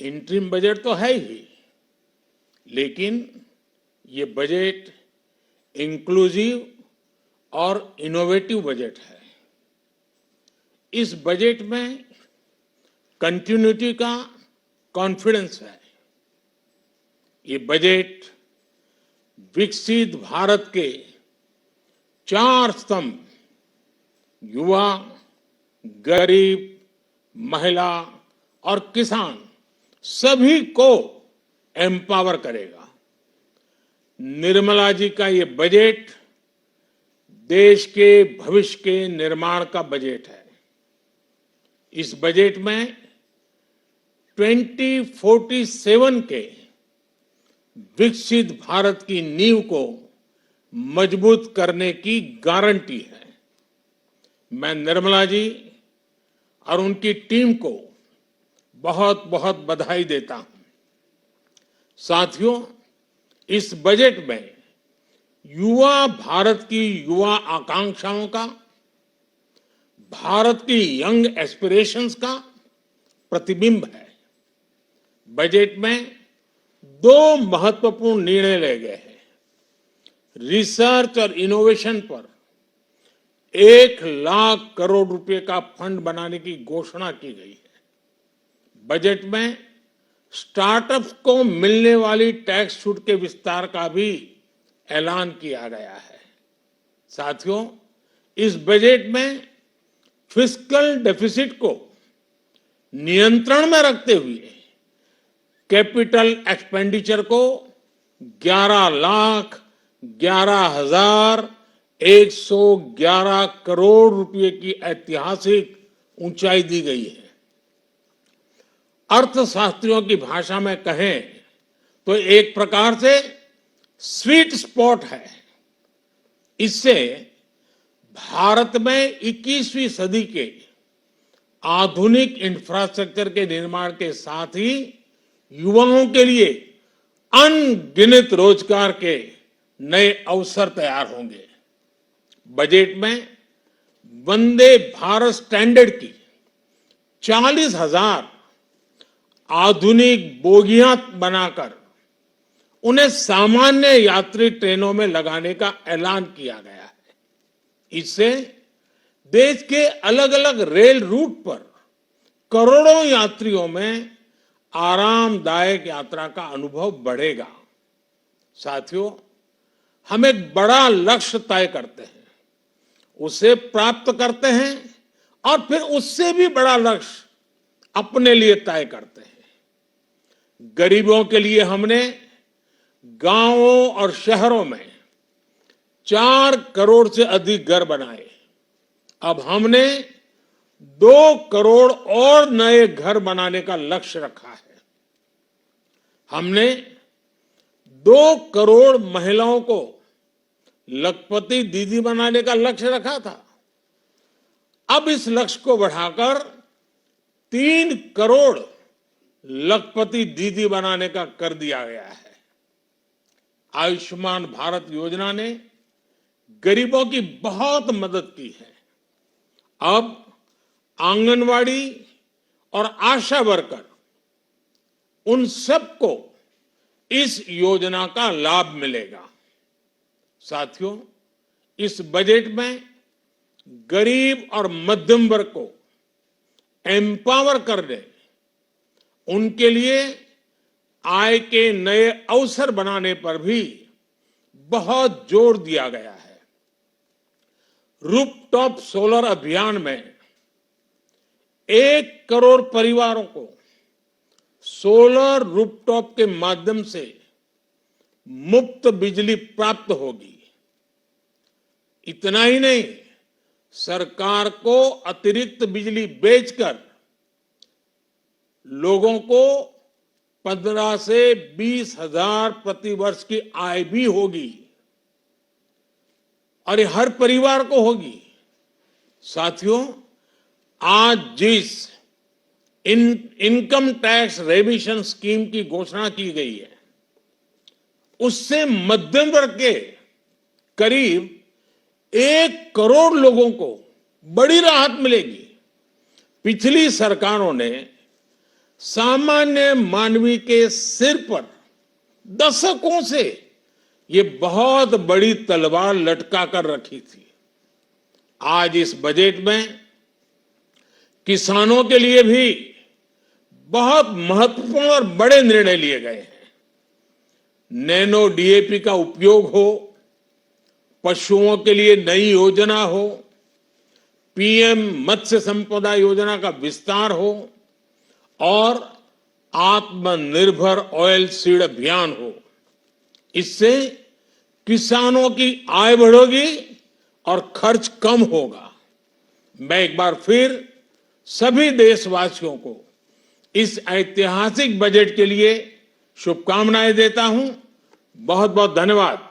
Interim budget तो है ही, लेकिन ये बजट इंक्लूसिव और इनोवेटिव बजट है। इस बजट में कंटिन्यूटी का कॉन्फिडेंस है। ये बजट विकसित भारत के 4 स्तंभ युवा, गरीब, महिला और किसान सभी को एम्पावर करेगा। निर्मला जी का ये बजट देश के भविष्य के निर्माण का बजट है। इस बजट में 2047 के विकसित भारत की नींव को मजबूत करने की गारंटी है। मैं निर्मला जी और उनकी टीम को बहुत बहुत बधाई देता हूं। साथियों, इस बजट में युवा भारत की युवा आकांक्षाओं का, भारत की यंग एस्पिरेशंस का प्रतिबिंब है। बजट में 2 महत्वपूर्ण निर्णय लिए गए हैं। रिसर्च और इनोवेशन पर 1 लाख करोड़ रुपए का फंड बनाने की घोषणा की गई है। बजट में स्टार्टअप्स को मिलने वाली टैक्स छूट के विस्तार का भी ऐलान किया गया है। साथियों, इस बजट में फिस्कल डेफिसिट को नियंत्रण में रखते हुए कैपिटल एक्सपेंडिचर को 11,11,111 करोड़ रुपए की ऐतिहासिक ऊंचाई दी गई है। अर्थशास्त्रियों की भाषा में कहें तो एक प्रकार से स्वीट स्पॉट है। इससे भारत में 21वीं सदी के आधुनिक इंफ्रास्ट्रक्चर के निर्माण के साथ ही युवाओं के लिए अनगिनत रोजगार के नए अवसर तैयार होंगे। बजट में वंदे भारत स्टैंडर्ड की 40,000 आधुनिक बोगियां बनाकर उन्हें सामान्य यात्री ट्रेनों में लगाने का ऐलान किया गया है। इससे देश के अलग अलग रेल रूट पर करोड़ों यात्रियों में आरामदायक यात्रा का अनुभव बढ़ेगा। साथियों, हम एक बड़ा लक्ष्य तय करते हैं, उसे प्राप्त करते हैं और फिर उससे भी बड़ा लक्ष्य अपने लिए तय करते हैं। गरीबों के लिए हमने गांवों और शहरों में 4 करोड़ से अधिक घर बनाए। अब हमने 2 करोड़ और नए घर बनाने का लक्ष्य रखा है। हमने 2 करोड़ महिलाओं को लखपति दीदी बनाने का लक्ष्य रखा था। अब इस लक्ष्य को बढ़ाकर 3 करोड़ लखपति दीदी बनाने का कर दिया गया है। आयुष्मान भारत योजना ने गरीबों की बहुत मदद की है। अब आंगनवाड़ी और आशा वर्कर, उन सबको इस योजना का लाभ मिलेगा। साथियों, इस बजट में गरीब और मध्यम वर्ग को एम्पावर करने, उनके लिए आय के नए अवसर बनाने पर भी बहुत जोर दिया गया है। रूफटॉप सोलर अभियान में 1 करोड़ परिवारों को सोलर रूफटॉप के माध्यम से मुफ्त बिजली प्राप्त होगी। इतना ही नहीं, सरकार को अतिरिक्त बिजली बेचकर लोगों को 15 से 20 हजार प्रति वर्ष की आय भी होगी और ये हर परिवार को होगी। साथियों, आज जिस इनकम टैक्स रेमिशन स्कीम की घोषणा की गई है, उससे मध्यम वर्ग के करीब 1 करोड़ लोगों को बड़ी राहत मिलेगी। पिछली सरकारों ने सामान्य मानवी के सिर पर दशकों से ये बहुत बड़ी तलवार लटका कर रखी थी। आज इस बजट में किसानों के लिए भी बहुत महत्वपूर्ण और बड़े निर्णय लिए गए हैं। नैनो डीएपी का उपयोग हो, पशुओं के लिए नई योजना हो, पीएम मत्स्य संपदा योजना का विस्तार हो और आत्मनिर्भर ऑयल सीड अभियान हो। इससे किसानों की आय बढ़ेगी और खर्च कम होगा। मैं एक बार फिर सभी देशवासियों को इस ऐतिहासिक बजट के लिए शुभकामनाएं देता हूं। बहुत बहुत धन्यवाद।